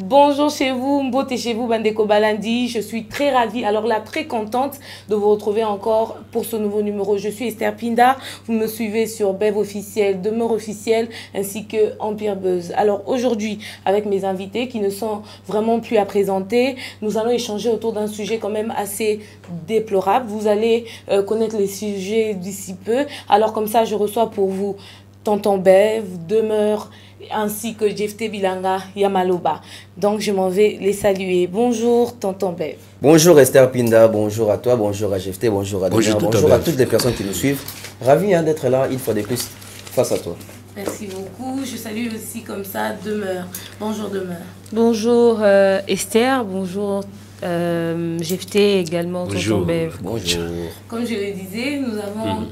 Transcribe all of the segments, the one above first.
Bonjour chez vous, Mbote chez vous, Bandeko Balandi. Je suis très ravie, alors là, très contente de vous retrouver encore pour ce nouveau numéro. Je suis Esther Pinda, vous me suivez sur Bev officiel, Demeure officielle, ainsi que Empire Buzz. Alors aujourd'hui, avec mes invités qui ne sont vraiment plus à présenter, nous allons échanger autour d'un sujet quand même assez déplorable. Vous allez connaître les sujets d'ici peu. Alors comme ça, je reçois pour vous Tonton Bev, Demeure, ainsi que Jefté Bilanga Yamaloba. Donc je m'en vais les saluer. Bonjour Tonton Bev. Bonjour Esther Pinda, bonjour à toi, bonjour à Jefté, bonjour à Demeure, bonjour à toutes les personnes qui nous suivent. Ravi d'être là une fois de plus face à toi. Merci beaucoup. Je salue aussi comme ça Demeure. Bonjour Demeure. Bonjour Esther, bonjour Jefté également, Tonton Bev. Bonjour. Comme je le disais, nous avons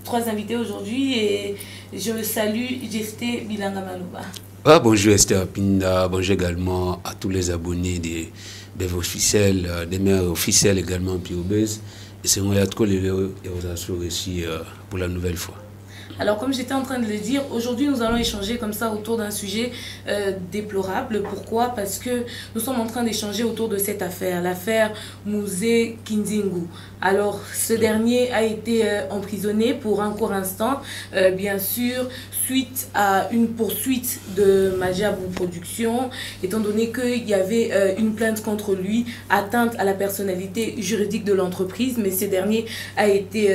trois invités aujourd'hui et je salue Jefté Bilanga Maloba. Ah, bonjour Esther Pinda, bonjour également à tous les abonnés des Bev officiels, des mères officielles également Empire Buzz. Et c'est moi qui et vous assure ici pour la nouvelle fois. Alors comme j'étais en train de le dire, aujourd'hui nous allons échanger comme ça autour d'un sujet déplorable. Pourquoi? Parce que nous sommes en train d'échanger autour de cette affaire, l'affaire Mouzé Kinzingu. Alors ce dernier a été emprisonné pour un court instant, bien sûr, suite à une poursuite de Majabou Production, étant donné qu'il y avait une plainte contre lui, atteinte à la personnalité juridique de l'entreprise, mais ce dernier a été,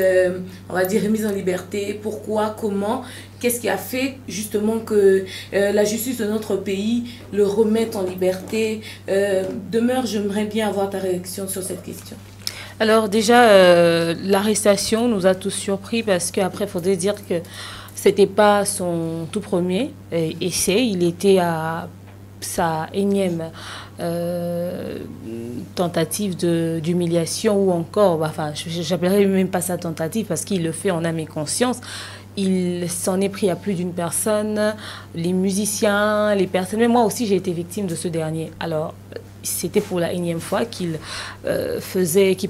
on va dire, remis en liberté. Pourquoi? Comment? Qu'est-ce qui a fait justement que la justice de notre pays le remette en liberté? Demeure, j'aimerais bien avoir ta réaction sur cette question. Alors déjà, l'arrestation nous a tous surpris parce qu'après, il faudrait dire que c'était pas son tout premier essai. Il était à sa énième tentative d'humiliation ou encore, enfin, j'appellerais même pas ça tentative parce qu'il le fait en âme et conscience. Il s'en est pris à plus d'une personne, les musiciens, les personnes. Mais moi aussi, j'ai été victime de ce dernier. Alors, c'était pour la énième fois qu'il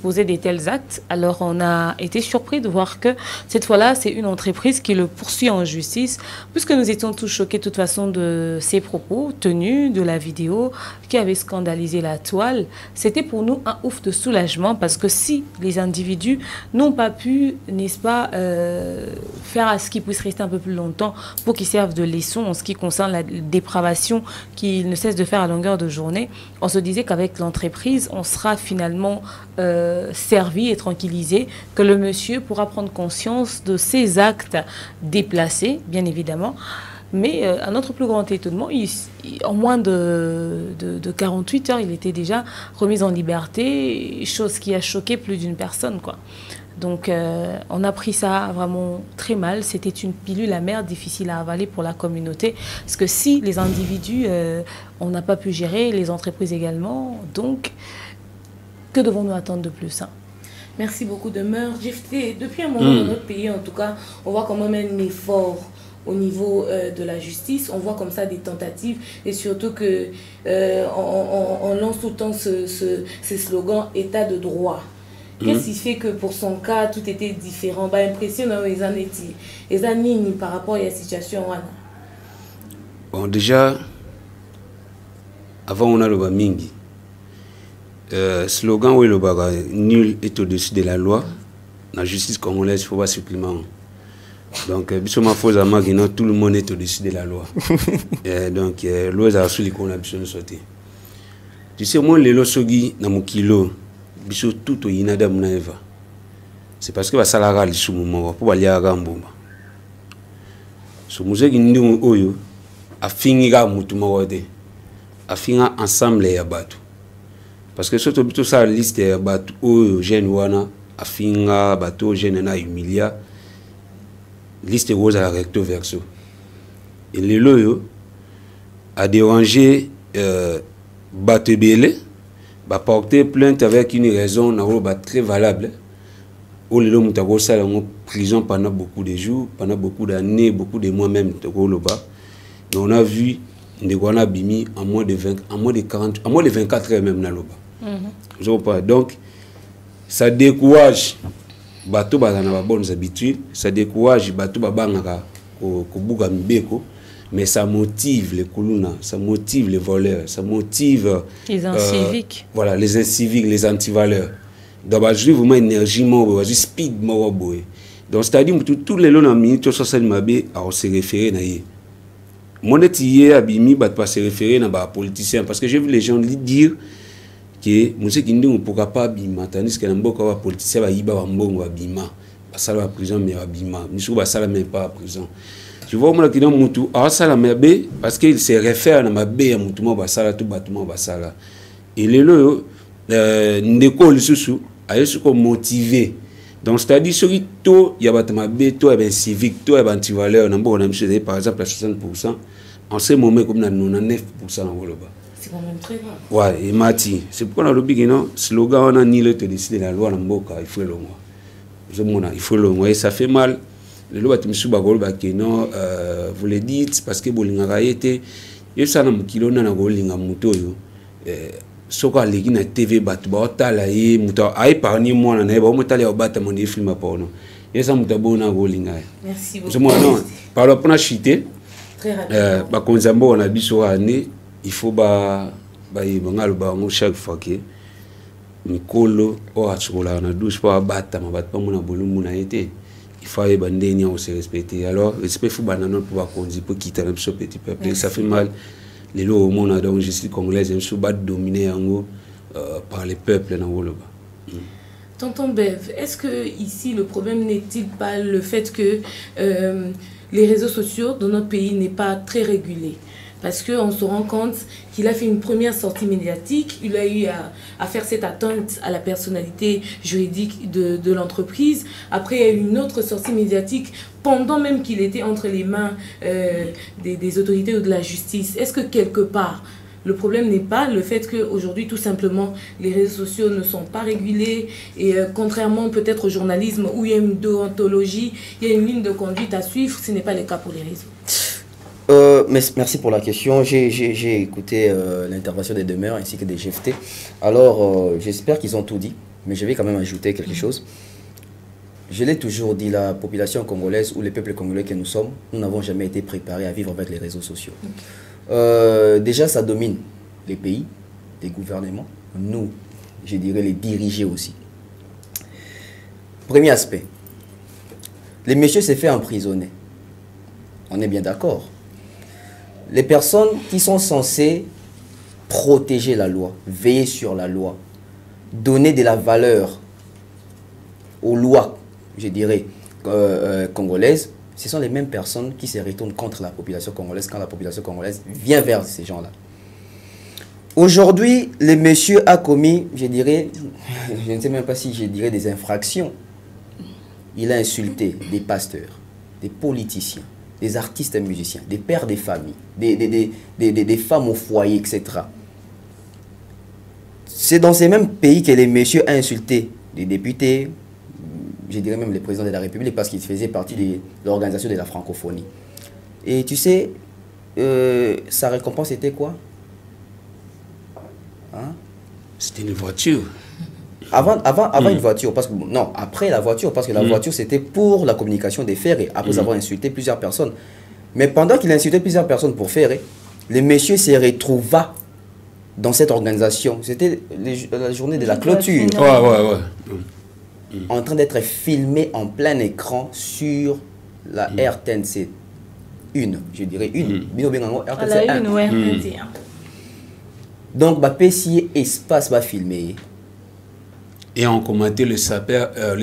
posait des tels actes. Alors, on a été surpris de voir que cette fois-là, c'est une entreprise qui le poursuit en justice, puisque nous étions tous choqués de toute façon de ses propos tenus, de la vidéo qui avait scandalisé la toile. C'était pour nous un ouf de soulagement, parce que si les individus n'ont pas pu, n'est-ce pas, faire à ce qu'ils puissent rester un peu plus longtemps pour qu'ils servent de leçon en ce qui concerne la dépravation qu'ils ne cessent de faire à longueur de journée, on se disait qu'avec l'entreprise, on sera finalement servi et tranquillisé, que le monsieur pourra prendre conscience de ses actes déplacés, bien évidemment. Mais à notre plus grand étonnement, en moins de 48 heures, il était déjà remis en liberté, chose qui a choqué plus d'une personne, quoi. Donc, on a pris ça vraiment très mal. C'était une pilule amère, difficile à avaler pour la communauté. Parce que si les individus, on n'a pas pu gérer, les entreprises également, donc, que devons-nous attendre de plus, hein? Merci beaucoup, Demeure. Jefté, depuis un moment dans notre pays, en tout cas, on voit quand même un effort au niveau de la justice. On voit comme ça des tentatives et surtout que on lance tout le temps ce slogan « État de droit ». Qu'est-ce qui fait que pour son cas, tout était différent? Bah, impressionnant, les années par rapport à la situation. Bon, déjà, avant on a le Bamingi. Slogan où le baga, nul est au-dessus de la loi. Dans la justice congolaise, il faut pas supplément. Donc, tout le monde est au-dessus de la loi. Donc, l'eau a reçu les qu'on a besoin de sauter. Tu sais, moi, les losogi, dans mon kilo, biso tout au inada mnaeva. C'est parce que va salara li sumu pour aller à Gambomba. So muzeki ndi oyo afinga mutu mawade. Afinga ensemble ya batu. Parce que surtout tout ça liste ya batu oyo jeune wana afinga batu jeune na humilia. Liste rose à la recto verso. Et le loyo a dérangé batu belé. Bah, porter plainte avec une raison très valable au lieu de ça en prison pendant beaucoup de jours, pendant beaucoup d'années, beaucoup de mois même, on a vu Ndegwana Bimi en moins de 40, en moins de 24 heures même dans l'Oba. Donc, ça décourage bateau dans les bonnes habitudes, ça décourage bateau babanga ko buga mbeko, mais ça motive les kuluna, ça motive les voleurs, ça motive les inciviques. Voilà, les inciviques, les antivaleurs. Donc, je vraiment énergie, je speed, donc c'est-à-dire que tous les longs minutes, on se référer à eux. Moi, je abimi, pas se référer à des politiciens, parce que j'ai vu les gens dire que monsieur Kindi ne pourra pas abima, tandis que les politiciens va yiba mbongo abima, ça la prison mais abima, monsieur va ça même pas prison. Je vois moi qui dans mutu, ah ça la mebe parce qu'il se réfère à ma bé à mutu ba ça tout bâtiment ba ça là. Et les lo ndeko le sous a eu comme motivé. Donc c'est-à-dire celui tout il y a bâtiment bé tout est civique, tout est anti-valeur, on a monsieur par exemple à 60%, en ce moment comme dans 99% en Woloba. C'est quand même très grave. Ouais, et Mati, c'est pourquoi on a le big non, slogan on a ni le te décider la loi Namboka, il faut le mois. Je m'en il faut le mois et ça fait mal. Le loi tu me suis bagol ba que non vous le dites parce que bolinga été et ça na mukilo na bolinga muto yo soko aleki na TV batu ba otala ye muto ai parni mwana na ba mutali ya bata mon film pa ono et ça muto bona bolinga. Merci beaucoup. Je m'en non par le point chité très rapidement ba konzambo on a biso année il faut ba ngalo ba ngo chaque fois que mikolo o atsola na douche pa bata ma bata pa mona bolumu na été. Il faut se respecter. Alors, respect faut banana pour conduire pour quitter un petit peuple. Ça fait mal. Les lois au monde donc justice congolaise ils sont dominés en gros par les peuples dans le bas. Tonton Bev, est-ce que ici le problème n'est-il pas le fait que les réseaux sociaux dans notre pays n'est pas très régulé? Parce qu'on se rend compte qu'il a fait une première sortie médiatique, il a eu à faire cette atteinte à la personnalité juridique de l'entreprise. Après, il y a eu une autre sortie médiatique pendant même qu'il était entre les mains des autorités ou de la justice. Est-ce que quelque part, le problème n'est pas le fait qu'aujourd'hui, tout simplement, les réseaux sociaux ne sont pas régulés et contrairement peut-être au journalisme où il y a une déontologie, il y a une ligne de conduite à suivre, ce n'est pas le cas pour les réseaux? Merci pour la question. J'ai écouté l'intervention des demeures ainsi que des GFT. Alors, j'espère qu'ils ont tout dit, mais je vais quand même ajouter quelque chose. Je l'ai toujours dit, la population congolaise ou les peuples congolais que nous sommes, nous n'avons jamais été préparés à vivre avec les réseaux sociaux. Déjà, ça domine les pays, les gouvernements, nous, je dirais les dirigés aussi. Premier aspect, les messieurs s'est fait emprisonner. On est bien d'accord. Les personnes qui sont censées protéger la loi, veiller sur la loi, donner de la valeur aux lois, je dirais, congolaises, ce sont les mêmes personnes qui se retournent contre la population congolaise quand la population congolaise vient vers ces gens-là. Aujourd'hui, le monsieur a commis, je dirais, je ne sais même pas si je dirais des infractions. Il a insulté des pasteurs, des politiciens, des artistes et musiciens, des pères des familles, des femmes au foyer, etc. C'est dans ces mêmes pays que les messieurs ont insulté des députés, je dirais même le président de la République, parce qu'il faisait partie de l'organisation de la francophonie. Et tu sais, sa récompense était quoi? Hein? C'était une voiture. Avant une voiture, parce que non, après la voiture, parce que la voiture c'était pour la communication des ferrés, après avoir insulté plusieurs personnes. Mais pendant qu'il insultait plusieurs personnes pour ferrer, le monsieur se retrouva dans cette organisation. C'était la journée de la clôture. En train d'être filmé en plein écran sur la RTNC 1, je dirais une. RTNC 1. Donc, si espace va filmer. Et on commentait le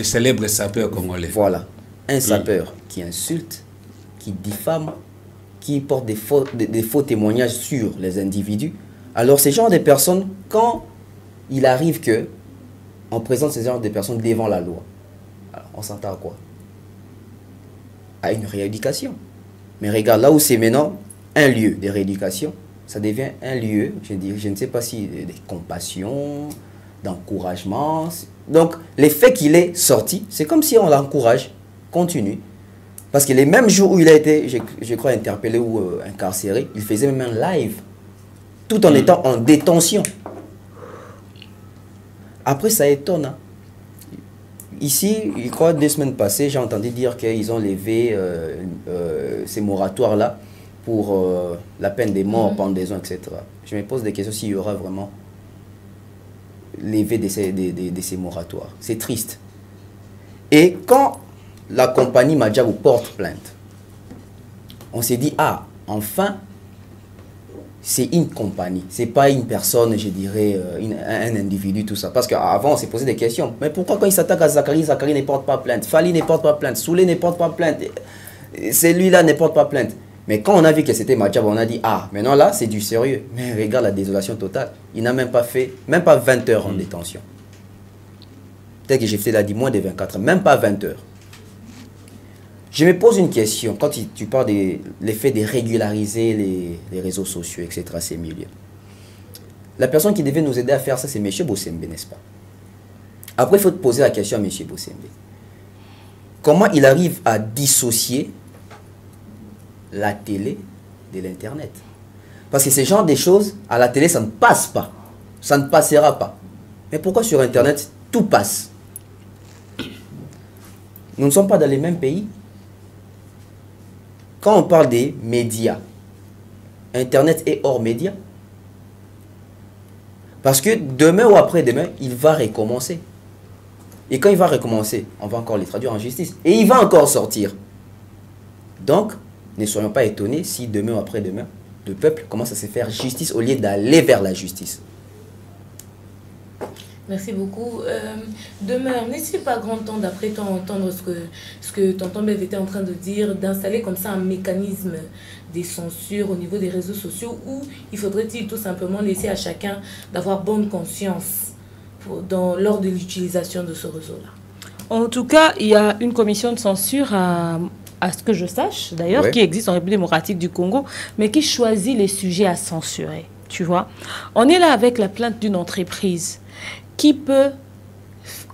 célèbre sapeur congolais. Voilà. Un sapeur qui insulte, qui diffame, qui porte des faux témoignages sur les individus. Alors, ces genres de personnes, quand il arrive que on présente ces genres de personnes devant la loi, alors on s'entend à quoi? À une rééducation. Mais regarde, là où c'est maintenant un lieu de rééducation, ça devient un lieu, je ne sais pas si de compassion, d'encouragement, Donc, le fait qu'il est sorti, c'est comme si on l'encourage, continue. Parce que les mêmes jours où il a été, je crois, interpellé ou incarcéré, il faisait même un live, tout en étant en détention. Après, ça étonne. Hein. Ici, je crois, 2 semaines passées, j'ai entendu dire qu'ils ont levé ces moratoires-là pour la peine des morts, pendaison, etc. Je me pose des questions s'il y aura vraiment levé de ces moratoires. C'est triste. Et quand la compagnie Madjabou porte plainte, on s'est dit, ah, enfin, c'est une compagnie, c'est pas une personne, je dirais, un individu, tout ça. Parce qu'avant, on s'est posé des questions. Mais pourquoi quand il s'attaque à Zachary, Zachary ne porte pas plainte, Fali ne porte pas plainte, Soulé ne porte pas plainte, celui-là ne porte pas plainte. Mais quand on a vu que c'était Madjabou, on a dit, ah, maintenant là, c'est du sérieux. Mais regarde la désolation totale. Il n'a même pas fait, même pas 20 heures en détention. Peut-être que GFT l'a dit, moins de 24 heures, même pas 20 heures. Je me pose une question, quand tu parles de l'effet de régulariser les réseaux sociaux, etc., ces milieux. La personne qui devait nous aider à faire ça, c'est M. Bossembe, n'est-ce pas? Après, il faut te poser la question à M. Bossembe. Comment il arrive à dissocier la télé de l'Internet? Parce que ce genre de choses, à la télé, ça ne passe pas. Ça ne passera pas. Mais pourquoi sur Internet, tout passe? Nous ne sommes pas dans les mêmes pays. Quand on parle des médias, Internet est hors médias. Parce que demain ou après-demain, il va recommencer. Et quand il va recommencer, on va encore les traduire en justice. Et il va encore sortir. Donc, ne soyons pas étonnés si demain ou après-demain, le peuple commence à se faire justice au lieu d'aller vers la justice. Merci beaucoup. Demeure, n'est-il pas grand temps, d'après toi, entendre ce que tonton Bev était en train de dire, d'installer comme ça un mécanisme des censures au niveau des réseaux sociaux, où il faudrait-il tout simplement laisser à chacun d'avoir bonne conscience lors de l'utilisation de ce réseau-là? En tout cas, il y a une commission de censure à ce que je sache, d'ailleurs, qui existe en République démocratique du Congo, mais qui choisit les sujets à censurer, tu vois. On est là avec la plainte d'une entreprise qui peut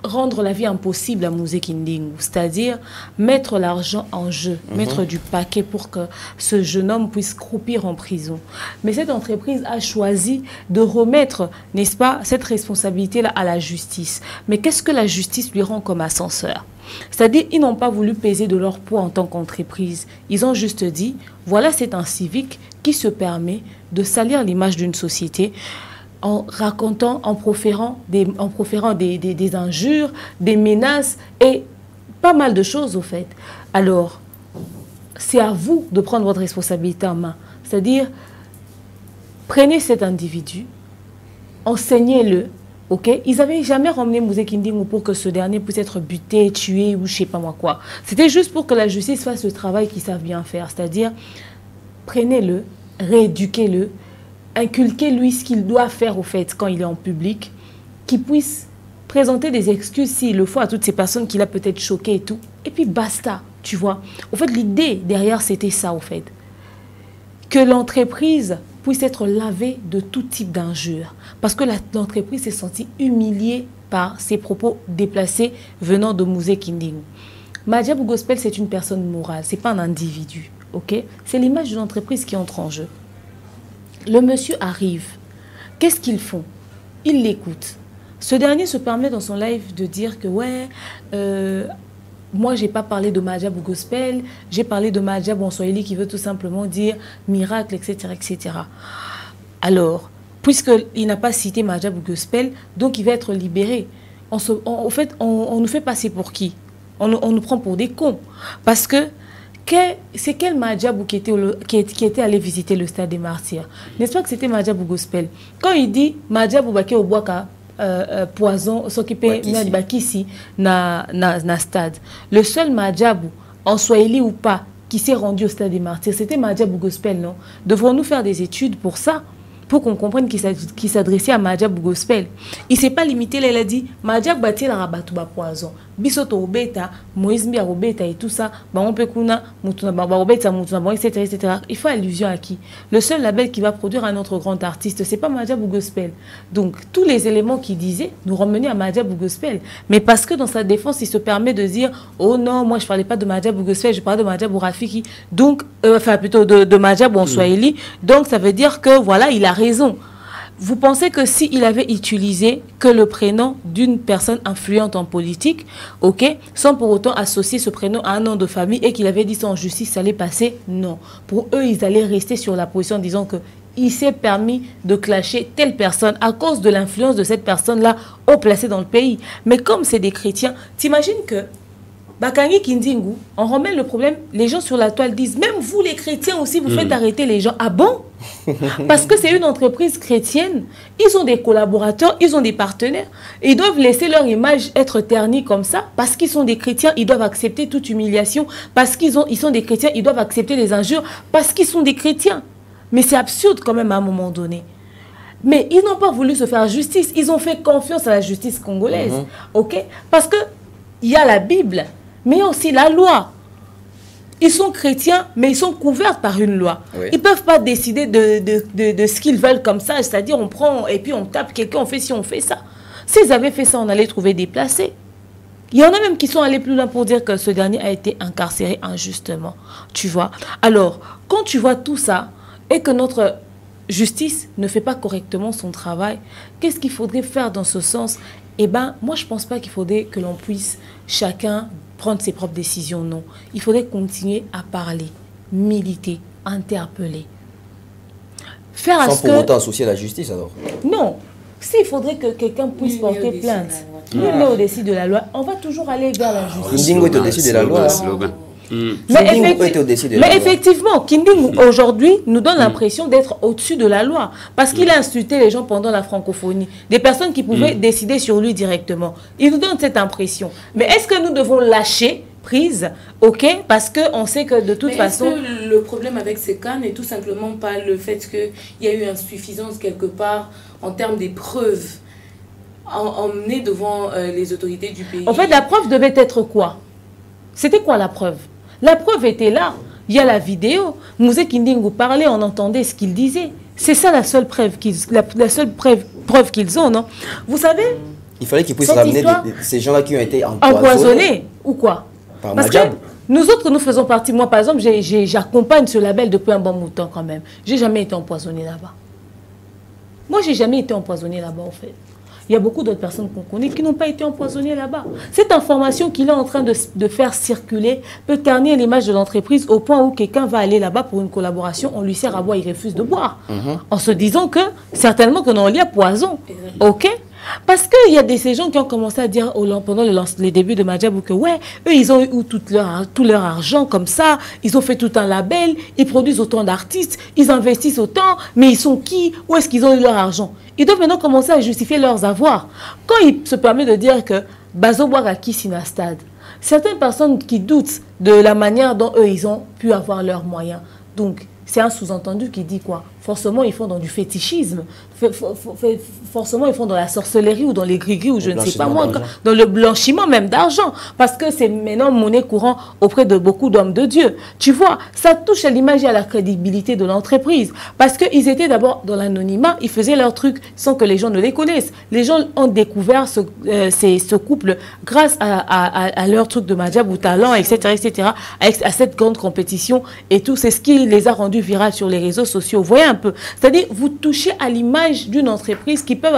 rendre la vie impossible à Mouzé Kindingu, c'est-à-dire mettre l'argent en jeu, mettre du paquet pour que ce jeune homme puisse croupir en prison. Mais cette entreprise a choisi de remettre, n'est-ce pas, cette responsabilité-là à la justice. Mais qu'est-ce que la justice lui rend comme ascenseur? C'est-à-dire, ils n'ont pas voulu peser de leur poids en tant qu'entreprise. Ils ont juste dit, voilà, c'est un civique qui se permet de salir l'image d'une société en racontant, en proférant des injures, des menaces et pas mal de choses au fait. Alors, c'est à vous de prendre votre responsabilité en main. C'est-à-dire, prenez cet individu, enseignez-le, ok? Ils n'avaient jamais ramené Mouzé Kindingu pour que ce dernier puisse être buté, tué ou je ne sais pas moi quoi. C'était juste pour que la justice fasse le travail qu'ils savent bien faire. C'est-à-dire, prenez-le, rééduquez-le, inculquez-lui ce qu'il doit faire au fait quand il est en public, qu'il puisse présenter des excuses s'il le faut à toutes ces personnes qu'il a peut-être choquées et tout. Et puis basta, tu vois. Au fait, l'idée derrière, c'était ça, au fait. Que l'entreprise puisse être lavée de tout type d'injures. Parce que l'entreprise s'est sentie humiliée par ses propos déplacés venant de Mouzé Kindingu. Madjabou Gospel, c'est une personne morale, c'est pas un individu, ok? C'est l'image d'une entreprise qui entre en jeu. Le monsieur arrive. Qu'est-ce qu'ils font? Ils l'écoutent. Ce dernier se permet dans son live de dire que ouais, moi j'ai pas parlé de Madjabou Gospel, j'ai parlé de Madjabou en Swahili qui veut tout simplement dire miracle, etc., etc. Alors, puisqu'il n'a pas cité Madjabou Gospel, donc il va être libéré. En fait, on nous fait passer pour qui? On nous prend pour des cons. Parce que c'est quel Madjabou qui était allé visiter le stade des martyrs? N'est-ce pas que c'était Madjabou Gospel? Quand il dit Madjabou Baké au Boaka poison, s'occuper ici na stade. Le seul Madjabou, en Swahili ou pas, qui s'est rendu au stade des martyrs, c'était Madjabou Gospel, non? Devrons-nous faire des études pour ça? pour qu'on comprenne qu'il s'adressait à Madjab Gospel. Il ne s'est pas limité là, il a dit Madjab bâti la rabatou ba poison. Bisoto obeta, Moïse Mbia obeta et tout ça, on peut kuna, mutuna ba obeta, mutuna ba, etc., etc. Il faut allusion à qui? Le seul label qui va produire un autre grand artiste, c'est pas Madjab Gospel. Donc tous les éléments qu'il disait nous ramenaient à Madjab Gospel. Mais parce que dans sa défense, il se permet de dire oh non, moi je parlais pas de Madjab Gospel, je parlais de Madjab Rafiki. Donc, enfin plutôt de Madjab en Swahili. Donc ça veut dire que voilà, il a raison. Vous pensez que s'il avait utilisé que le prénom d'une personne influente en politique, ok, sans pour autant associer ce prénom à un nom de famille et qu'il avait dit ça en justice, ça allait passer? Non. Pour eux, ils allaient rester sur la position en disant que il s'est permis de clasher telle personne à cause de l'influence de cette personne-là haut placée dans le pays. Mais comme c'est des chrétiens, t'imagines que Bakangi Kindingu, on remet le problème, les gens sur la toile disent, même vous les chrétiens aussi, vous faites arrêter les gens. Ah bon? Parce que c'est une entreprise chrétienne, ils ont des collaborateurs, ils ont des partenaires, ils doivent laisser leur image être ternie comme ça, parce qu'ils sont des chrétiens, ils doivent accepter toute humiliation, parce qu'ils sont des chrétiens, ils doivent accepter les injures, parce qu'ils sont des chrétiens. Mais c'est absurde quand même à un moment donné. Mais ils n'ont pas voulu se faire justice, ils ont fait confiance à la justice congolaise, ok? Parce que il y a la Bible, mais il y a aussi la loi. Ils sont chrétiens, mais ils sont couverts par une loi. Oui. Ils ne peuvent pas décider de ce qu'ils veulent comme ça. C'est-à-dire, on prend et puis on tape quelqu'un, on fait ci, on fait ça. S'ils avaient fait ça, on allait trouver déplacés. Il y en a même qui sont allés plus loin pour dire que ce dernier a été incarcéré injustement. Tu vois? Alors, quand tu vois tout ça et que notre justice ne fait pas correctement son travail, qu'est-ce qu'il faudrait faire dans ce sens? Eh bien, moi, je ne pense pas qu'il faudrait que l'on puisse chacun prendre ses propres décisions, non. Il faudrait continuer à parler, militer, interpeller. Faire sans pour autant associer la justice, alors? Non. S'il faudrait que quelqu'un puisse porter plainte, nul n'est au-dessus de la loi, on va toujours aller vers la justice. Kindingu est au-dessus de la loi. Mais effectivement, Kindingu aujourd'hui nous donne l'impression d'être au-dessus de la loi. Parce qu'il a insulté les gens pendant la francophonie. Des personnes qui pouvaient décider sur lui directement. Il nous donne cette impression. Mais est-ce que nous devons lâcher prise? Ok, parce qu'on sait que de toute façon... Est-ce que le problème avec ces cas n'est tout simplement pas le fait qu'il y a eu insuffisance quelque part en termes des preuves emmenées devant les autorités du pays? En fait, la preuve devait être quoi? C'était quoi la preuve? La preuve était là. Il y a la vidéo. Mouzé Kindingu parlait, on entendait ce qu'il disait. C'est ça la seule preuve qu'ils ont, non? Vous savez? Il fallait qu'ils puissent ramener ces gens-là qui ont été empoisonnés. Ou quoi? Par Parce Madjab. que nous autres, nous faisons partie. Moi, par exemple, j'accompagne ce label depuis un bon bout de temps quand même. J'ai jamais été empoisonné là-bas. Moi, j'ai jamais été empoisonné là-bas, en fait. Il y a beaucoup d'autres personnes qu'on connaît qui n'ont pas été empoisonnées là-bas. Cette information qu'il est en train de faire circuler peut ternir l'image de l'entreprise au point où quelqu'un va aller là-bas pour une collaboration, on lui sert à boire, il refuse de boire. En se disant que, certainement que non, il y a poison. Ok? Parce qu'il y a ces gens qui ont commencé à dire pendant les débuts de Madjab que ouais, eux ils ont eu tout leur argent comme ça, ils ont fait tout un label, ils produisent autant d'artistes, ils investissent autant, mais ils sont qui? Où est-ce qu'ils ont eu leur argent? Ils doivent maintenant commencer à justifier leurs avoirs. Quand il se permet de dire que Bazo Boaraki Sinastad, certaines personnes qui doutent de la manière dont eux ils ont pu avoir leurs moyens. Donc c'est un sous-entendu qui dit quoi? Forcément, ils font dans du fétichisme. Forcément, ils font dans la sorcellerie ou dans les gris-gris ou je ne sais pas moi, dans le blanchiment même d'argent. Parce que c'est maintenant monnaie courante auprès de beaucoup d'hommes de Dieu. Tu vois, ça touche à l'image et à la crédibilité de l'entreprise. Parce qu'ils étaient d'abord dans l'anonymat, ils faisaient leurs trucs sans que les gens ne les connaissent. Les gens ont découvert ce couple grâce à leur truc de Madjab ou talent, etc., etc., à cette grande compétition et tout. C'est ce qui les a rendus virales sur les réseaux sociaux. Vous voyez un peu. C'est-à-dire, vous touchez à l'image d'une entreprise qui peut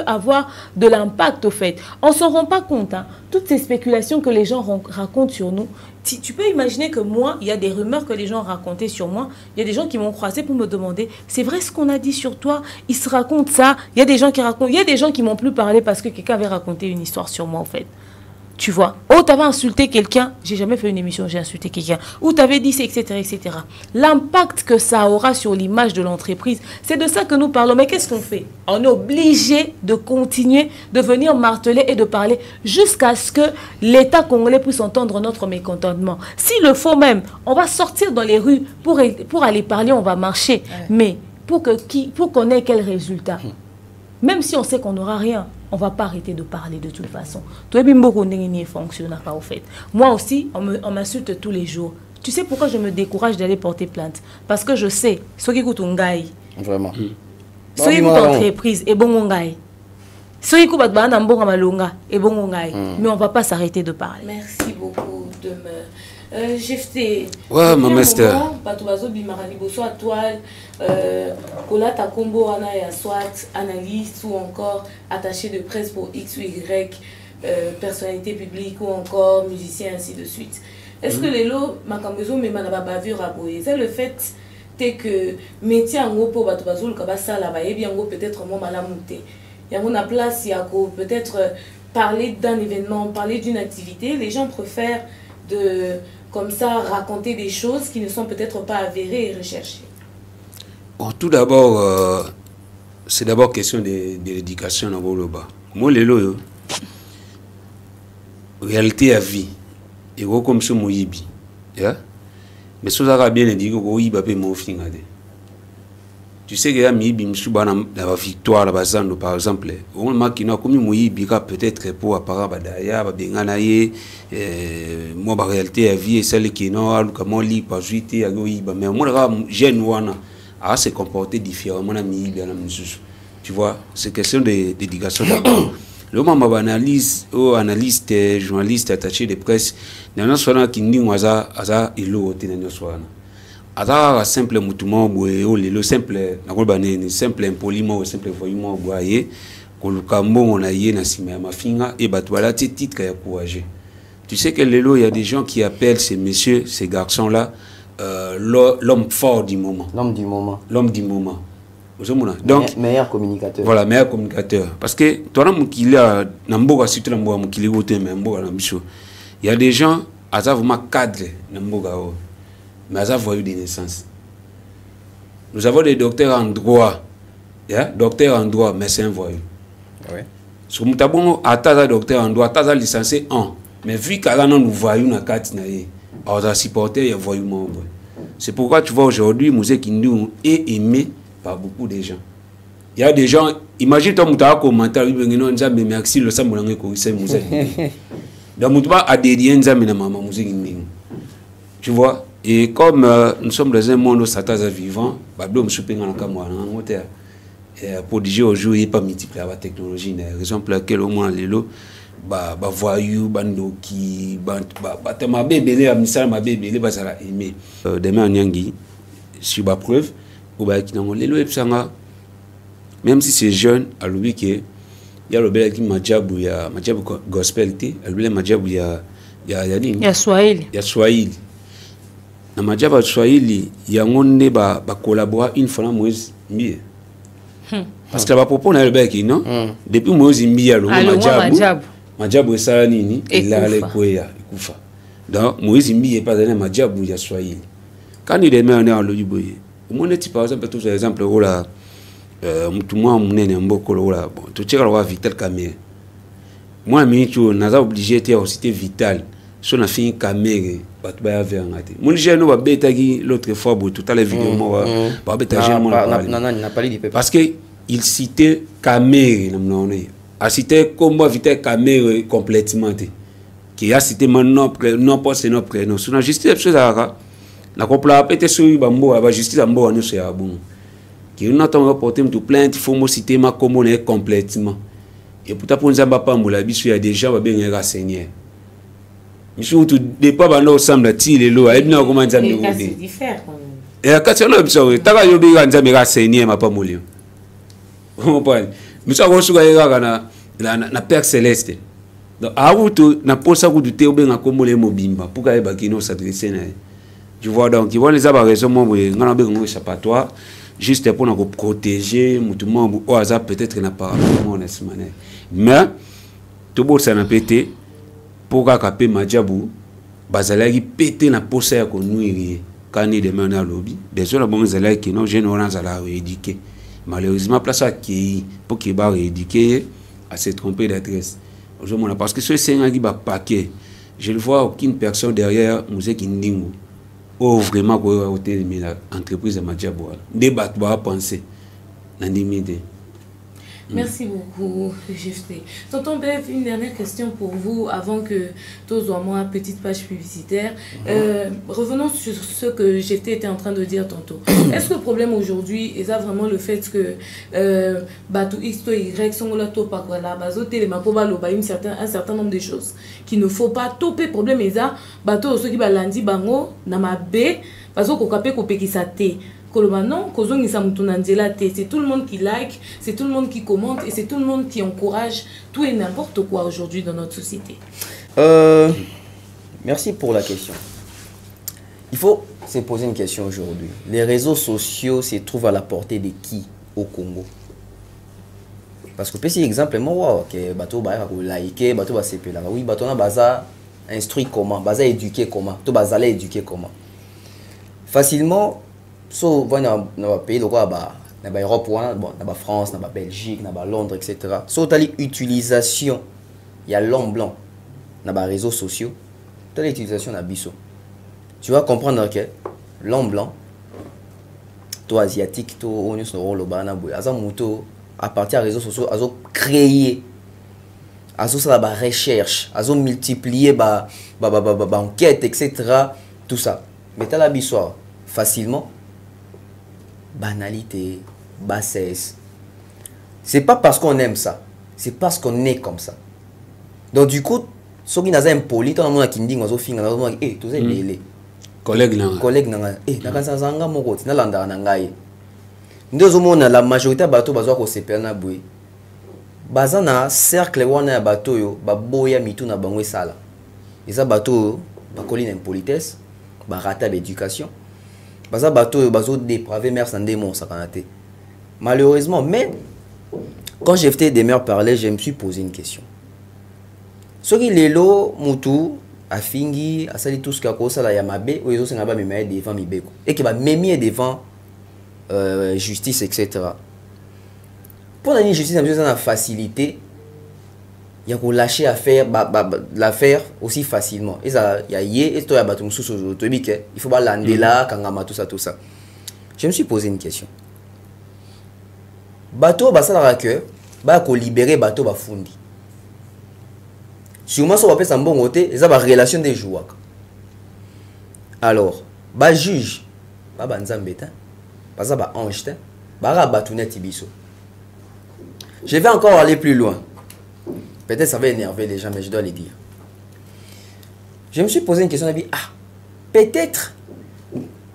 avoir de l'impact au fait. On ne s'en rend pas compte. Hein. Toutes ces spéculations que les gens racontent sur nous, tu peux imaginer que moi, il y a des rumeurs que les gens racontaient sur moi. Il y a des gens qui m'ont croisé pour me demander, c'est vrai ce qu'on a dit sur toi? Ils se racontent ça. Il y a des gens qui racontent. Il y a des gens qui m'ont plus parlé parce que quelqu'un avait raconté une histoire sur moi en fait. Tu vois, oh, tu avais insulté quelqu'un, j'ai jamais fait une émission, j'ai insulté quelqu'un, ou tu avais dit c'est, etc., etc. L'impact que ça aura sur l'image de l'entreprise, c'est de ça que nous parlons. Mais qu'est-ce qu'on fait? On est obligé de continuer de venir marteler et de parler jusqu'à ce que l'État congolais puisse entendre notre mécontentement. S'il le faut même, on va sortir dans les rues pour aller parler, on va marcher. Ouais. Mais pour qu'on ait quel résultat. Même si on sait qu'on n'aura rien, on ne va pas arrêter de parler de toute façon. Toi, fonctionne pas au fait. Moi aussi, on m'insulte tous les jours. Tu sais pourquoi je me décourage d'aller porter plainte? Parce que je sais, ceux qui écoutent vraiment. Ceux qui écoutent entreprise, et bon ngai. Ceux qui écoutent malonga, et bon ngai. Mais on ne va pas s'arrêter de parler. Merci beaucoup, Demeure. GFT. Ouais, ma master. Patobazo Bimarani Bosso à toile. Kola Takombo Ana et soit analyste ou encore attaché de presse pour X ou Y, personnalité publique ou encore musicien, ainsi de suite. Est-ce que les lots, Makambezo, mais Manababavure à Boye, c'est le fait que métier en gros pour Batobazo, le Kabasa là-bas, et bien peut-être mon malamouté. Il y a mon place, il y a peut-être parler d'un événement, parler d'une activité. Les gens préfèrent de, comme ça, raconter des choses qui ne sont peut-être pas avérées et recherchées. Bon, tout d'abord, c'est d'abord question de l'éducation dans le bas. Moi, les lots, réalité à vie. Et comme ça, moi, yibi. Mais ça, ça bien dit que moi, yibi, pas mon fin. Tu sais que yibi, je la victoire, la base, par exemple. On m'a dit que moi, yibi, peut-être pour appareil, badaya, babenganaye, moi, la réalité à vie, et celle qui est non, comment lit, pas juité, yibi. Mais moi, jeune, wana, a se comporter différemment, tu vois, c'est question d'éducation d'abord. Le moment analyse, analyste, journaliste attaché de presse, il y a un qui dit que il a simple moutouma, le simple impoliment, simple voyement, on a yé na sima ma finga et batwala titre ya courageux. Tu sais que il y a des gens qui appellent ces messieurs, ces garçons là, l'homme fort du moment. L'homme du moment. L'homme du moment. Donc, meilleur communicateur. Voilà, meilleur communicateur. Parce que toi, il y a des gens, ils ont vraiment cadre, mais ils ont voyou des naissances. Nous avons des docteurs en droit, docteurs en droit, mais c'est un voyou. Oui. Si nous avons un docteur en droit, nous licencié en. Mais vu que nous voyons dans carte, nous avons supporté un voyou. C'est pourquoi tu vois aujourd'hui, Musée Kindu est aimé par beaucoup de gens. Il y a des gens, imagine toi, tu as un commentaire, mais merci, le sang, c'est Musée. Donc, tu vas adhérer à maman Musée. Tu vois, et comme nous sommes dans un monde où Satan est vivant, Babdo me soupé dans le camp, pour dire aujourd'hui, il n'y a pas multiplié la technologie. La raison pour laquelle, au moins, les lots, voyou, bandoki, ma bébé, ma bébé, ça l'a aimé. Demain, en Yangi, sur ma preuve, même si c'est jeune, à l'oublier qu'il y a le bel qui m'a dit gospel, il y a Swahili. Il y a Swahili. Dans ma diable Swahili, il y a un collaborer une fois Moïse Mie. Parce que la propos n'a le bec, non? Depuis Moïse Mie, ma diable est salanini, il a les couilles, kufa. Donc Moïse Mie est pas dans ma diable, il y a Swahili. Quand il est mis en l'eau du boyer. Mon équipe, par exemple, tout exemple, tout le monde, tu sais, on va Vital Camère. Moi, je suis obligé de citer Vital. Si on a fait une caméra, tu vas faire un athée. Mon gène va bêter l'autre fois, tout à l'heure, vidéo, va bêter parce qu'il citait caméra. Il citait comment Vital Camère complètement. Qui a cité mon nom, non pas c'est notre prénom. Si on a juste chose à la compla peut-être sur la justice en bon c'est bon qui nous attend porter une plainte il faut me citer ma commune complètement et pour ta pour nous pas la bisu il y a déjà va bien renseigner monsieur tout dépend ba no semble ti les lois et bien comment ça me c'est différent et quand c'est là bisu ta ga yo bi ga me renseigner ma pas molio on parle monsieur on suga ga na père céleste donc a wuto na posa ku du te obenga komole mobimba pour ka ba kino s'adresser na. Tu vois, donc, ils vont les avoir raison, on échappatoire, juste pour nous protéger, tout le monde, au hasard, peut-être n'a pas mais, tout le monde s'en a pété, pour qu'après Madjabou, Bazalagi pété na posa qu'on nous quand il demande à lobby, déjà, bon, Bazalagi qui non, généralement, ça l'a rééduqué. Malheureusement, place à qui, pour qu'il va rééduquer, à se tromper d'adresse. Parce que ce Seigneur qui va paquet, je ne vois aucune personne derrière Musée Kindingo. oh vraiment quoi hôtel mais l'entreprise de Madjaboa débat va penser n'animité. Merci beaucoup, GFT. Tonton Bev, une dernière question pour vous avant que tous ou moi petite page publicitaire. Revenons sur ce que GFT était en train de dire tantôt. Est-ce que le problème aujourd'hui est vraiment le fait que Batou X to Y sont là to par là, bazoté les mapoba loba un certain nombre de choses qu'il ne faut pas toper problème est ça bateau ceux qui ba lundi bango na mabe bazo kokape kopekisa te. C'est tout le monde qui like, c'est tout le monde qui commente et c'est tout le monde qui encourage tout et n'importe quoi aujourd'hui dans notre société. Merci pour la question. Il faut se poser une question aujourd'hui. Les réseaux sociaux se trouvent à la portée de qui au Congo? Parce que petit exemple, moi, que bateau va liker, bateau va s'épeler. Oui, bateau na baza instruit comment, baza éduqué comment, to baza éduqué comment. Facilement. So, dans le pays, dans l'Europe, bon, dans la France, dans la Belgique, dans Londres, etc. So, tu as l'utilisation, il y a l'homme blanc, dans les réseaux sociaux, tu as l'utilisation de biso. Tu vas comprendre que l'homme blanc, toi asiatique, toi, on est sur le bas, à partir des réseaux sociaux, ils ont créé, ils ont recherche, ils ont multiplié, enquête, etc. Tout ça. Mais tu as la biso facilement. Banalité, bassesse. C'est pas parce qu'on aime ça, c'est parce qu'on est comme ça. Donc du coup, ceux qui n'ont pas impoli, tout le monde qui dit qu'on a fait, eh, tous ces délais. Collègue nanga, eh, naka sazanga moko, tina landa nangai. Nous sommes la majorité de bateaux bazo ko sepel na boui. Bazana cercle wana ya bateau yo, ba boya mitu na bangwe sala. Eza bateau ba colline impolitesse, ba rata d'éducation. Baza bateau bazo dépravé mère sans démon ça kanaté. Malheureusement, mais quand j'ai fait des mères parler, je me suis posé une question. Soki lelo mutu afingi asali tout ce qu'a cause la yamabe ou ils ont ba meme devant mibeko et que ba memi devant justice etc. Pour la justice a besoin de facilité. Il y a lâcher à faire l'affaire aussi facilement. Et ça il y a et toi il faut pas lander là kangama tout ça. Je me suis posé une question. Bateau ba ça que ba ko libérer bateau ba fundi. Sûrement ça va faire un bon côté, ça va relation des joueurs. Alors, ba juge ba banzambeta, ba ça ba ange ba batounet tibiso. Je vais encore aller plus loin. Peut-être ça va énerver les gens, mais je dois les dire. Je me suis posé une question, peut-être,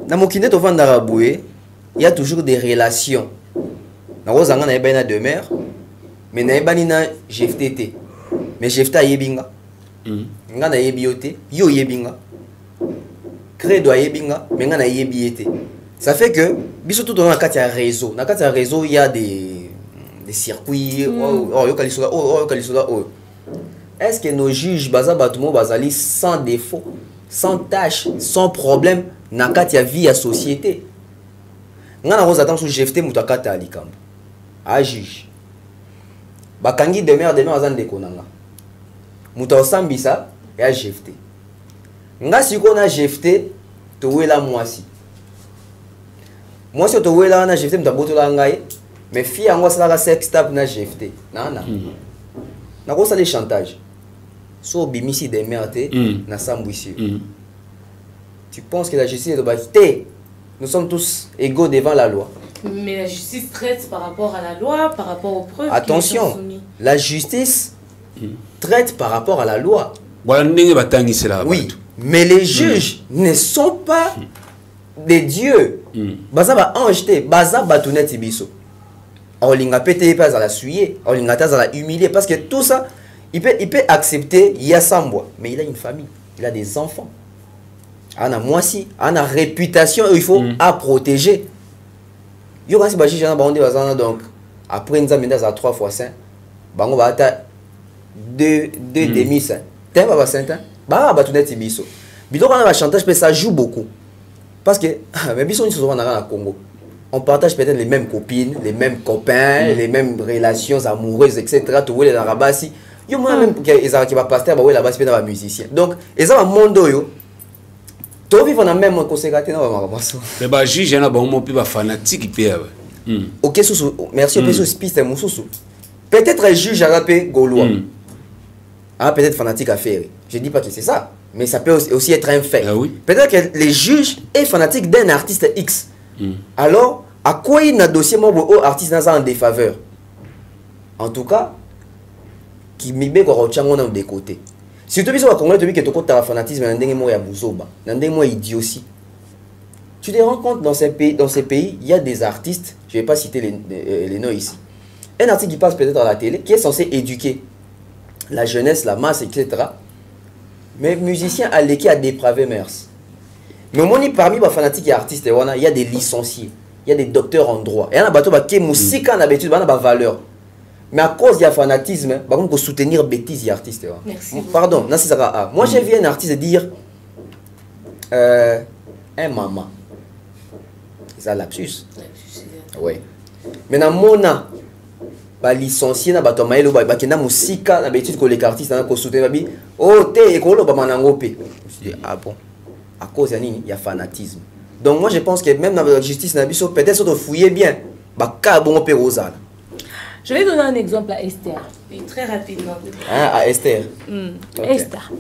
dans mon kiné, il y a toujours des relations. Dans le Zanga, il y a deux mères, mais il y a une GFTT. Mais GFT a yebinga. Il y a yebiote, yo yebinga. Credo a yebinga, mais il y a yebiete. Ça fait que, surtout dans le réseau. Dans le réseau, il y a des circuits, est-ce que nos juges bazali sans défaut, sans tâche, sans problème, na katia vie à société? Ngana roza tant sous GFT mutakata alikam. A juge. Bakangi demeure azan de konanga. Muta osambisa et a GFT. Nga siko na GFT to wela mwasi. Mwasi to wela na GFT mutaboto la ngai. Mais fille en la sex tap na GFT. Nana. Na ko ça des chantages. So bimisi des merdes na sambouissi. Tu penses que la justice doit quitter? Nous sommes tous égaux devant la loi. Mais la justice traite par rapport à la loi, par rapport aux preuves. Attention, la justice traite par rapport à la loi. Oui, mais les juges ne sont pas des dieux. Baza ba angeté, baza batounet tibiso. On l'a pété pas à la suyer, on l'a à la humilier parce que tout ça, il peut accepter, il y a Sambois, mais il a une famille, il a des enfants. On a moi aussi, on a réputation, il faut à protéger. Yo quand si bachi jana ba on dit donc après nous amène à 3 fois 5, bango ba ta 2 demi 5. T'es pas 5 ans, ba tout net biso. Bidon quand on a chantage, ça joue beaucoup. Parce que mais biso ni souvent dans le Congo. On partage peut-être les mêmes copines, les mêmes copains, les mêmes relations amoureuses, etc. Tout le monde est yo même qui va passer là-bas, c'est un musicien. Donc, ils ont un monde yo. Tu vivre dans même conséquence dans mais bah juge na ba mon peu fanatique pe. OK merci au piste mususu. Peut-être un juge arabe gaulois. Ah peut-être fanatique à faire. Je dis pas que c'est ça, mais ça peut aussi être un fait. Ah oui. Peut-être que les juges est fanatique d'un artiste X. Alors à quoi il a dossier moi au artiste dans en défaveur. En tout cas, qui mibe ko rochango na de côté. Surtout biso ba congolais que to ta fanatisme na ndenge mo ya buzoba, na ndenge mo idiotie. Tu te rends compte dans ces pays, il y a des artistes, je vais pas citer les noms ici. Un artiste qui passe peut-être à la télé qui est censé éduquer la jeunesse, la masse, etc. Mais musicien à l'équipe a dépravé mœurs. Mais parmi les fanatiques et artistes, il y a des licenciés, il y a des docteurs en droit. Il y a des gens qui ont musique en habitude, ils ont des valeurs. Mais à cause du fanatisme, il faut soutenir les bêtises des artistes. Merci. Pardon, moi j'ai vu un artiste dire un maman. C'est ça lapsus. Oui. Mais dans mon cas, les licenciés, les gens qui ont musique en habitude que les artistes ont soutenir. Oh, t'es écolo, je dis, ah bon. À cause il y a fanatisme. Donc moi je pense que même dans la justice, peut-être que fouiller bien. Je vais donner un exemple à Esther. Oui, très rapidement. À Esther. Okay. Esther.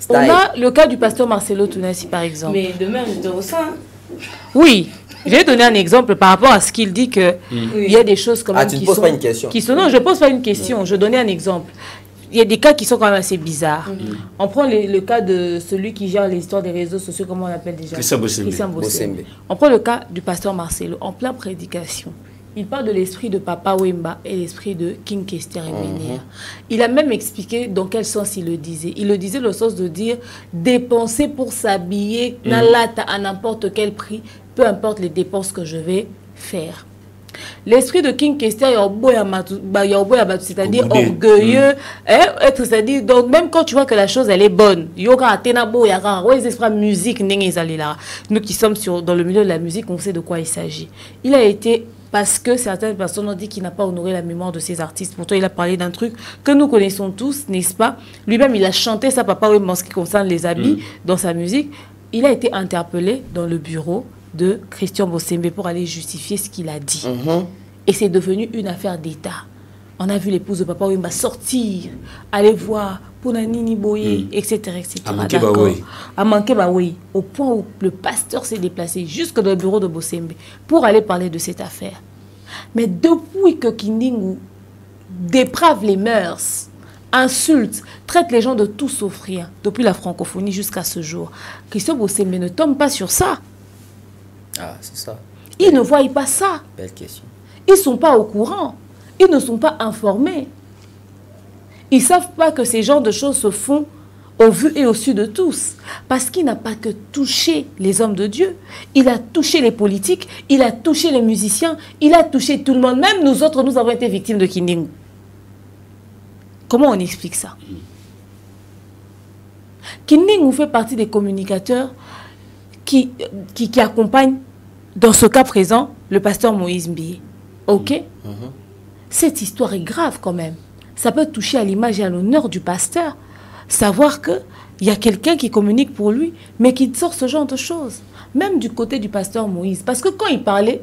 On a le cas du pasteur Marcelo Tounassi par exemple. Mais demain je te ressens. Oui. Je vais donner un exemple par rapport à ce qu'il dit que il y a des choses comme tu ne poses pas une question. Non, je ne pose pas une question. Je donnais un exemple. Il y a des cas qui sont quand même assez bizarres. On prend le cas de celui qui gère les histoires des réseaux sociaux, comment on l'appelle déjà? Christian Bosembe. On prend le cas du pasteur Marcelo, en pleine prédication. Il parle de l'esprit de Papa Wemba et l'esprit de King Kester et Ménère. Il a même expliqué dans quel sens il le disait. Il le disait le sens de dire dépenser pour s'habiller à n'importe quel prix, peu importe les dépenses que je vais faire. L'esprit de King Kester, c'est-à-dire orgueilleux, c'est-à-dire, donc même quand tu vois que la chose elle est bonne, nous qui sommes dans le milieu de la musique, on sait de quoi il s'agit. Il a été, parce que certaines personnes ont dit qu'il n'a pas honoré la mémoire de ces artistes. Pourtant, il a parlé d'un truc que nous connaissons tous, n'est-ce pas? Lui-même, il a chanté sa papa en ce qui concerne les habits dans sa musique. Il a été interpellé dans le bureau de Christian Bosembe pour aller justifier ce qu'il a dit. Et c'est devenu une affaire d'État. On a vu l'épouse de Papa Wemba sortir, aller voir Pounanini Boye, etc. À manquer oui. Au point où le pasteur s'est déplacé jusque dans le bureau de Bosembe pour aller parler de cette affaire. Mais depuis que Kindingu déprave les mœurs, insulte, traite les gens de tout sauf rien, depuis la francophonie jusqu'à ce jour, Christian Bosembe ne tombe pas sur ça. Ah, c'est ça. Ils ne voient pas ça. Belle question. Ils ne sont pas au courant. Ils ne sont pas informés. Ils ne savent pas que ces genres de choses se font au vu et au su de tous. Parce qu'il n'a pas que touché les hommes de Dieu. Il a touché les politiques, il a touché les musiciens, il a touché tout le monde. Même nous autres, nous avons été victimes de Kindingu. Comment on explique ça? Kindingu fait partie des communicateurs qui accompagnent, dans ce cas présent, le pasteur Moïse Mbié. Ok? Cette histoire est grave quand même. Ça peut toucher à l'image et à l'honneur du pasteur. Savoir qu'il y a quelqu'un qui communique pour lui, mais qui sort ce genre de choses. Même du côté du pasteur Moïse. Parce que quand il parlait,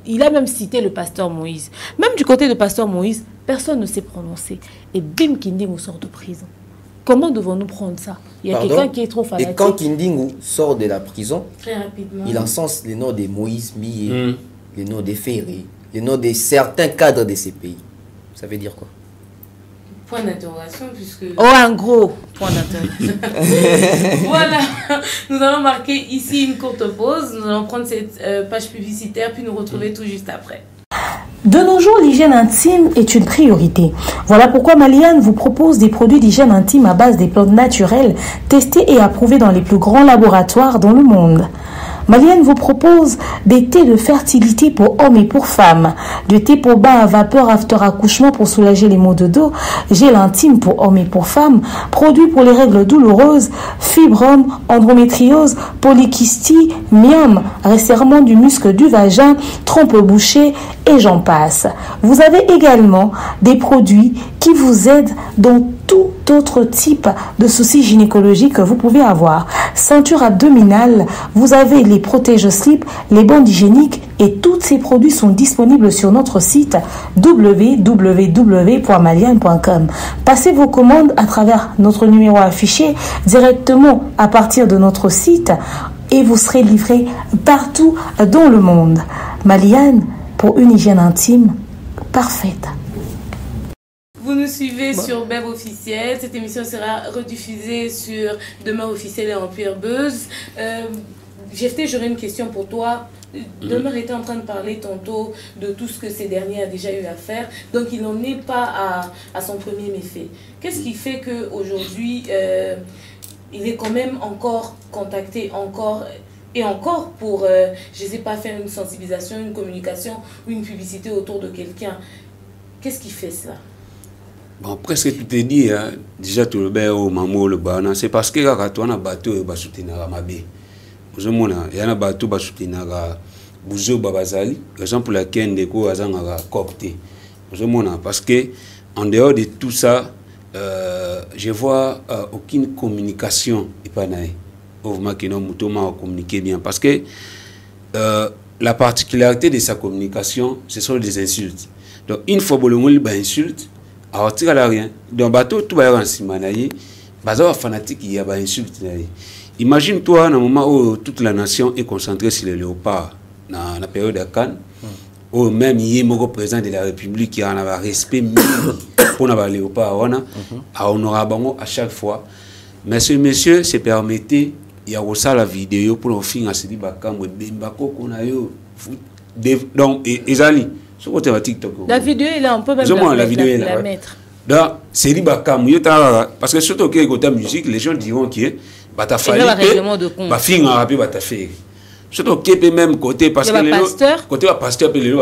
il a même cité le pasteur Moïse. Même du côté du pasteur Moïse, personne ne s'est prononcé. Et bim, Kindingu sort de prison. Comment devons-nous prendre ça? Il y a quelqu'un qui est trop fanatique. Et quand Kindingu sort de la prison, très rapidement, il encense les noms de Moïse Mbié, les noms de Ferré, les noms de certains cadres de ces pays. Ça veut dire quoi? Point d'interrogation, puisque... Oh, un gros point d'interrogation. Voilà, nous allons marquer ici une courte pause. Nous allons prendre cette page publicitaire, puis nous retrouver tout juste après. De nos jours, l'hygiène intime est une priorité. Voilà pourquoi Maliane vous propose des produits d'hygiène intime à base des plantes naturelles, testés et approuvés dans les plus grands laboratoires dans le monde. Maliane vous propose des thés de fertilité pour hommes et pour femmes, du thé pour bain à vapeur after accouchement pour soulager les maux de dos, gel intime pour hommes et pour femmes, produits pour les règles douloureuses, fibrome, endométriose, polykystie, myome, resserrement du muscle du vagin, trompe bouchée et j'en passe. Vous avez également des produits qui vous aident dans tout autre type de soucis gynécologiques que vous pouvez avoir. Ceinture abdominale, vous avez les protège-slip, les bandes hygiéniques et tous ces produits sont disponibles sur notre site www.maliane.com. Passez vos commandes à travers notre numéro affiché directement à partir de notre site et vous serez livré partout dans le monde. Maliane, pour une hygiène intime parfaite. Vous nous suivez sur Beb Officiel. Cette émission sera rediffusée sur Demain Officiel et Empire Buzz. GFT, j'aurais une question pour toi. Demeure était en train de parler tantôt de tout ce que ces derniers a déjà eu à faire. Donc, il n'en est pas à son premier méfait. Qu'est-ce qui fait qu'aujourd'hui, il est quand même encore contacté, encore pour, je ne sais pas, faire une sensibilisation, une communication ou une publicité autour de quelqu'un? Qu'est-ce qui fait cela? Bon, presque tout est dit, hein. Déjà tout le bien au maman, le bana, c'est parce que quand on a bateau, il va soutenir ma bé. Vous savez, il y a un bateau qui va soutenir Bouzo Babazali, raison pour laquelle Ndeko a coopté. Vous savez, parce que en dehors de tout ça, je vois aucune communication et pas naïe. Au qui n'a pas communiqué bien, parce que la particularité de sa communication, ce sont des insultes. Donc une fois que l'on insulte, alors tu n'as rien. Dans le bateau, tout va y avoir un simanaï. Baza fanatique, il y a des insultes. Imagine-toi, dans le moment où toute la nation est concentrée sur les léopards, dans la période de Cannes, où même il y a un président de la République qui a un respect pour les léopards, on aura à chaque fois. Mais ce monsieur se permettait, il y a aussi la vidéo pour nous finir à se dire qu'on a eu. Donc, Ezali. La vidéo est là, on peut même la mettre. Donc, c'est dit parce que surtout que côté musique, les gens diront que ta fallu que fin a rappelé ta fait. Surtout que même côté parce que les côté pasteur puis les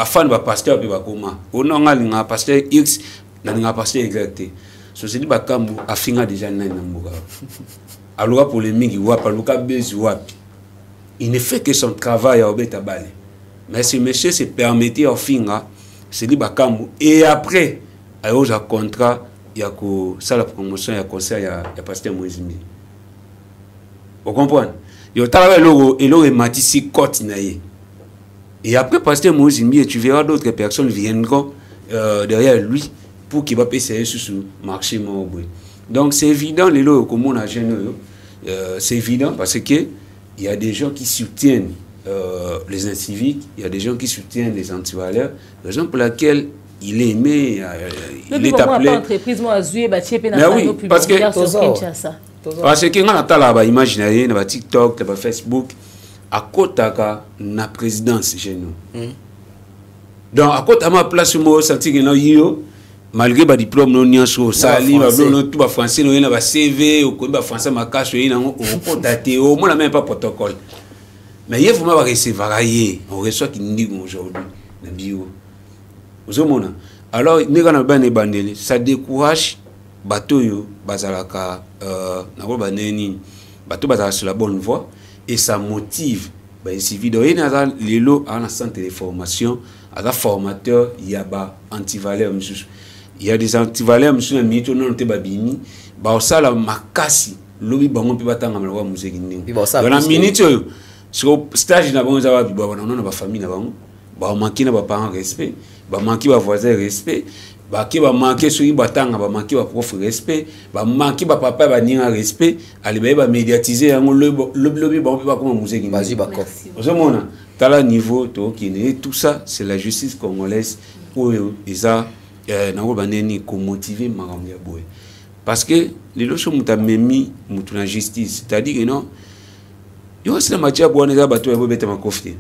fan pasteur puis comment. On a pasteur X, na pasteur exact. So c'est dit bakambu a finga déjà na mboka. Alors pour les mingi wa paluka bezu wapi. Il ne fait que son travail à obeta balé. Mais ce monsieur se permettait au finga, c'est dit bakambu et après il y a un contrat, il y a ça la promotion, il y a concert, il y a pasteur Moïse. Vous comprenez? Il y a un logo et l'eau est matissé côte naïe. Et après pasteur Moïse, tu verras d'autres personnes viendront derrière lui pour qu'il va payer sur le marché. Donc c'est évident les lots comme on a gêné, c'est évident parce que il y a des gens qui soutiennent les inciviques, il y a des gens qui soutiennent les antivaleurs, raison pour laquelle il est aimé, il est appelé. Mais oui, parce que quand on a imaginé dans TikTok, dans Facebook, à côté de la présidence chez nous. Donc à côté de ma place, moi, senti que yo malgré le diplôme non nian so sali tout ba français no na ba CV au ba français ma cache na au contacté au moi la même pas protocole. Mais il faut pas recevoir on reçoit qui dit aujourd'hui na bio. Vous mona. Alors ni kana ba ne bandeli ça décourage bateau yo bazalaka na ko baneni bateau bazala sur la bonne voie et ça motive ba ici vidéo ina lelo à un centre de formation à la formateur il y a ba antivaleur monsieur. Il y a des antivaleurs, monsieur le ministre, non, te babini, bah ça la makasi, lobby bango pe batanga malwa musique ndingo. Dans la minute, sur stage na bango zawa bi baba non na famille na bango, bah manquer na ba parents respect, bah manquer ba voisin respect, bah qui ba manquer sur batanga, bah manquer ba prof respect, bah manquer ba papa ba ninga respect, ali ba médiatiser yango lobby bango pe ba comme musique ndingo. Vas-y ba kof. Vous mona, tala niveau to qui tout ça, c'est la justice congolaise où ils a motiver parce que les lois muta memi mutuna justice c'est-à-dire que non yo c'est la matière bonne za bato ebo beta makofte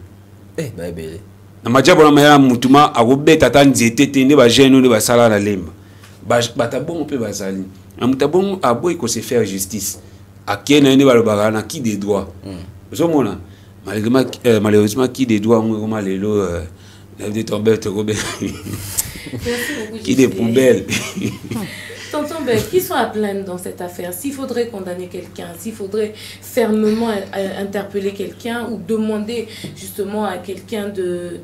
ba bele na matière bonne ma mutuma akobeta tanzete tende ba jeune ne ba sala na lemba ba tabon pe bazali na mutabon aboy ko se faire justice akena ne ba le bagana qui des droits zomona malheureusement qui des droits moi lelo de tomber qui des poubelles. Tonton Beb, qui sont à plaindre dans cette affaire? S'il faudrait condamner quelqu'un, s'il faudrait fermement interpeller quelqu'un ou demander justement à quelqu'un de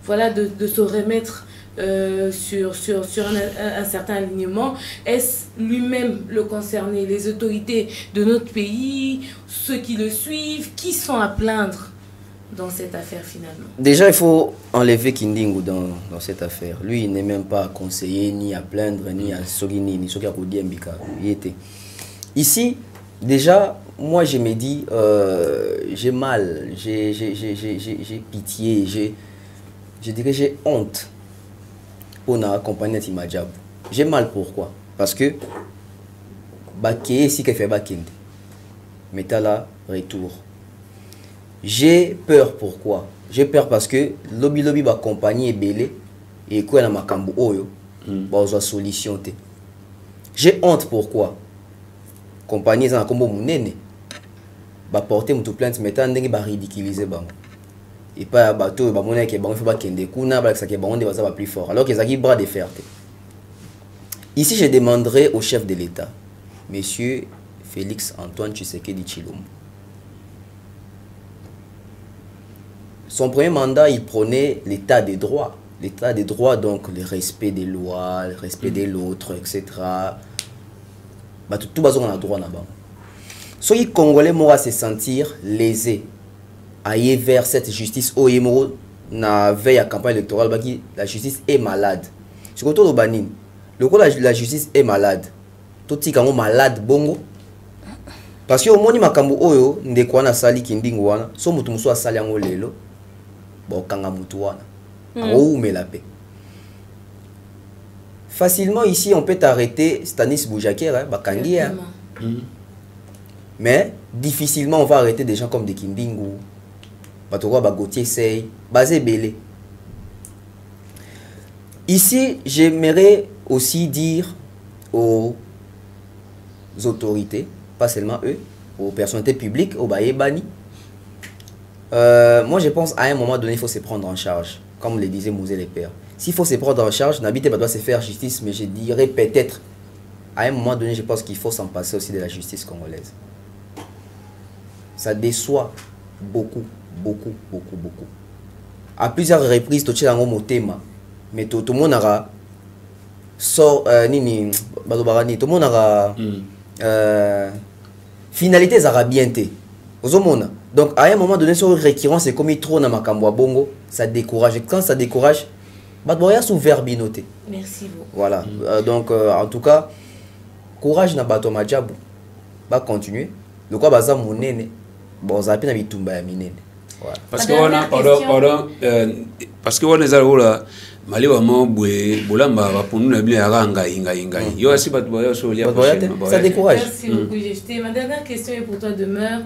se remettre sur un certain alignement. Est-ce lui-même le concerné, les autorités de notre pays, ceux qui le suivent, qui sont à plaindre dans cette affaire finalement? Déjà, il faut enlever Kindingu dans cette affaire. Lui, il n'est même pas à conseiller, ni à plaindre, ni à Sogini, ni à Kodiembika. Il était. Ici, déjà, moi, je me dis, j'ai mal, j'ai pitié, je dirais j'ai honte pour accompagner Timadjabou. J'ai mal pourquoi? Parce que, Baké, si qu'elle fait Bakende, mais t'as là, retour. J'ai peur pourquoi? J'ai peur parce que lobby va compagnie est belé et quoi na makambo oyo ba solution té. J'ai honte pourquoi? Compagnie za kombo munene ba porter mutu plainte mettant ndenge ba ridiculiser bango. Et pas bateau ba mona ke bango fait ba kende kuna ba ça ke bango de ba plus fort alors que ça qui bras de fer. Ici je demanderai au chef de l'État, monsieur Félix Antoine Tshisekedi Tshilombo. Son premier mandat, il prônait l'état des droits. L'état des droits, donc le respect des lois, le respect de l'autre, etc. Tout le monde a droit là-bas. Si les Congolais vont se sentir lésés, aller vers cette justice, na veille à campagne électorale, la justice est malade. C'est quand la justice est malade, tout le monde est malade, bongo. Parce que au moins, makambo oyo ndeko na sali kindingu wana, so mutu muso asali yango lelo. Facilement ici on peut arrêter Stanis Boujaker, mais difficilement on va arrêter des gens comme des Kindingu, Gauthier Sey, Bazé Belé. Ici j'aimerais aussi dire aux autorités, pas seulement eux, aux personnalités publiques, aux Baïebani. Moi je pense à un moment donné il faut se prendre en charge, comme le disait Mouzé les pères. S'il faut se prendre en charge, n'habitez pas doit se faire justice, mais je dirais peut-être à un moment donné je pense qu'il faut s'en passer aussi de la justice congolaise. Ça déçoit beaucoup. À plusieurs reprises, tout le monde a thème, mais tout le monde a sort nini balobara tout le monde a finalité zarabienté aux hommes. Donc à un moment donné sur récurrence c'est comme il trop na makambo bongo, ça décourage. Et quand ça décourage, batboya sous verbinoté. Merci beaucoup. Voilà. Donc en tout cas courage na bato Madjabou. Ba continuer. Le quoi baza monene bon za pe na bitumba ya minene. Voilà. Parce que on est là Mali wa mobwe bolamba ba ponu na bien ranga inga yo asi bat boya so lia ça décourage. Merci beaucoup Jefté. Ma dernière question est pour toi demeure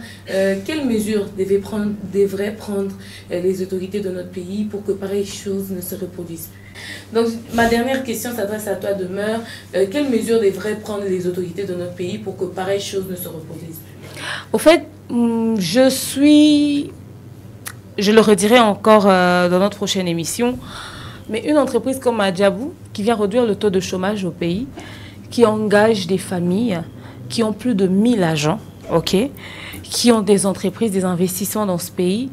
quelles mesures devraient prendre les autorités de notre pays pour que pareille chose ne se reproduise plus? Donc ma dernière question s'adresse à toi demeure quelles mesures devraient prendre les autorités de notre pays pour que pareille chose ne se reproduise plus? Au fait, je le redirai encore dans notre prochaine émission. Mais une entreprise comme Madjabou, qui vient réduire le taux de chômage au pays, qui engage des familles, qui ont plus de 1000 agents, okay, qui ont des entreprises, des investissements dans ce pays,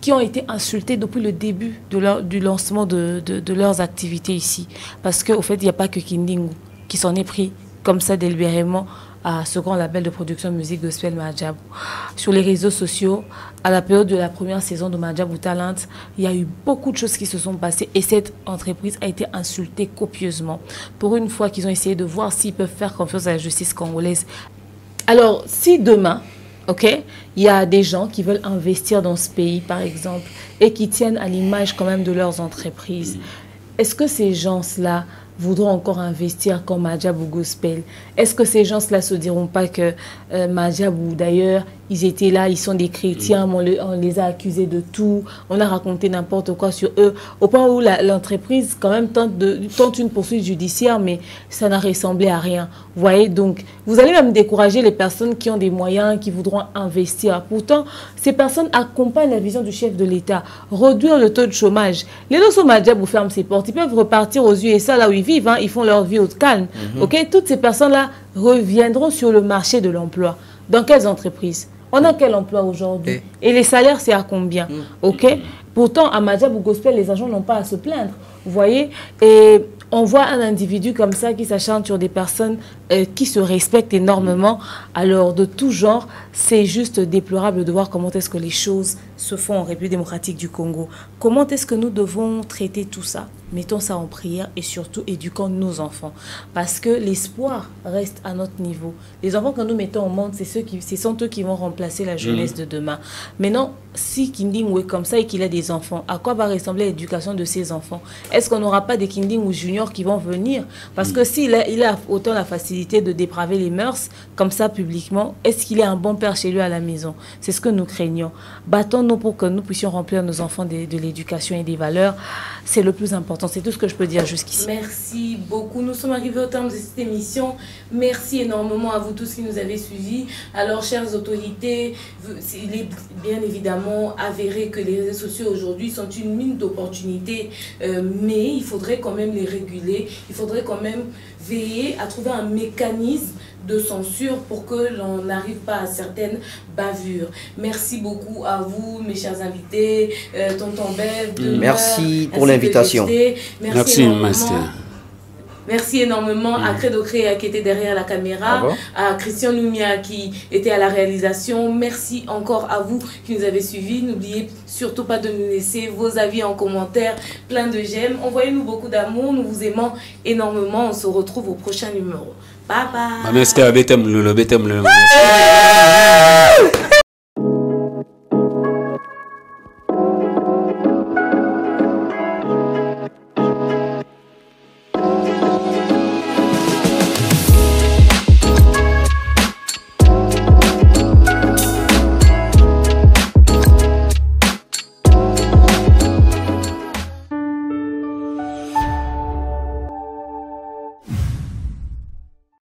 qui ont été insultés depuis le début du lancement de leurs activités ici. Parce qu'au fait, il n'y a pas que Kindingu qui s'en est pris comme ça délibérément à ce grand label de production de musique gospel Madjabou. Sur les réseaux sociaux, à la période de la première saison de Madjabou Talent, il y a eu beaucoup de choses qui se sont passées et cette entreprise a été insultée copieusement. Pour une fois qu'ils ont essayé de voir s'ils peuvent faire confiance à la justice congolaise. Alors, si demain, ok, il y a des gens qui veulent investir dans ce pays, par exemple, et qui tiennent à l'image quand même de leurs entreprises, est-ce que ces gens-là voudront encore investir comme Madjabou Gospel? Est-ce que ces gens-là ne se diront pas que Madjabou, d'ailleurs, ils étaient là, ils sont des chrétiens, on les a accusés de tout, on a raconté n'importe quoi sur eux, au point où l'entreprise quand même tente une poursuite judiciaire, mais ça n'a ressemblé à rien. Vous voyez, donc, vous allez même décourager les personnes qui ont des moyens, qui voudront investir. Pourtant, ces personnes accompagnent la vision du chef de l'État, réduire le taux de chômage. Les lots Madjabou ferment ses portes, ils peuvent repartir aux USA, là où ils vivent, hein, ils font leur vie au calme. Ok, toutes ces personnes-là reviendront sur le marché de l'emploi. Dans quelles entreprises? On a quel emploi aujourd'hui? Et les salaires, c'est à combien? Ok. Pourtant, à Madjabou Gospel, les agents n'ont pas à se plaindre. Vous voyez? Et on voit un individu comme ça qui s'acharne sur des personnes qui se respectent énormément. Alors, de tout genre, c'est juste déplorable de voir comment est-ce que les choses se font en République démocratique du Congo. Comment est-ce que nous devons traiter tout ça? Mettons ça en prière et surtout éduquons nos enfants. Parce que l'espoir reste à notre niveau. Les enfants que nous mettons au monde, ce sont eux qui vont remplacer la jeunesse de demain. Maintenant, si Kinding est comme ça et qu'il a des enfants, à quoi va ressembler l'éducation de ses enfants? Est-ce qu'on n'aura pas des Kinding ou juniors qui vont venir? Parce que s'il a autant la facilité de dépraver les mœurs, comme ça publiquement, est-ce qu'il est un bon père chez lui à la maison? C'est ce que nous craignons. Battons-nous pour que nous puissions remplir nos enfants de l'éducation et des valeurs. C'est le plus important. C'est tout ce que je peux dire jusqu'ici. Merci beaucoup. Nous sommes arrivés au terme de cette émission. Merci énormément à vous tous qui nous avez suivis. Alors, chères autorités, il est bien évidemment avéré que les réseaux sociaux aujourd'hui sont une mine d'opportunités, mais il faudrait quand même les réguler. Il faudrait quand même veiller à trouver un mécanisme de censure pour que l'on n'arrive pas à certaines bavures. Merci beaucoup à vous, mes chers invités, Tonton Bev. Merci pour l'invitation. Merci, Master. Merci énormément à Credo Créa qui était derrière la caméra, à Christian Lumia qui était à la réalisation. Merci encore à vous qui nous avez suivis. N'oubliez surtout pas de nous laisser vos avis en commentaire, plein de j'aime. Envoyez-nous beaucoup d'amour, nous vous aimons énormément. On se retrouve au prochain numéro. Bye bye.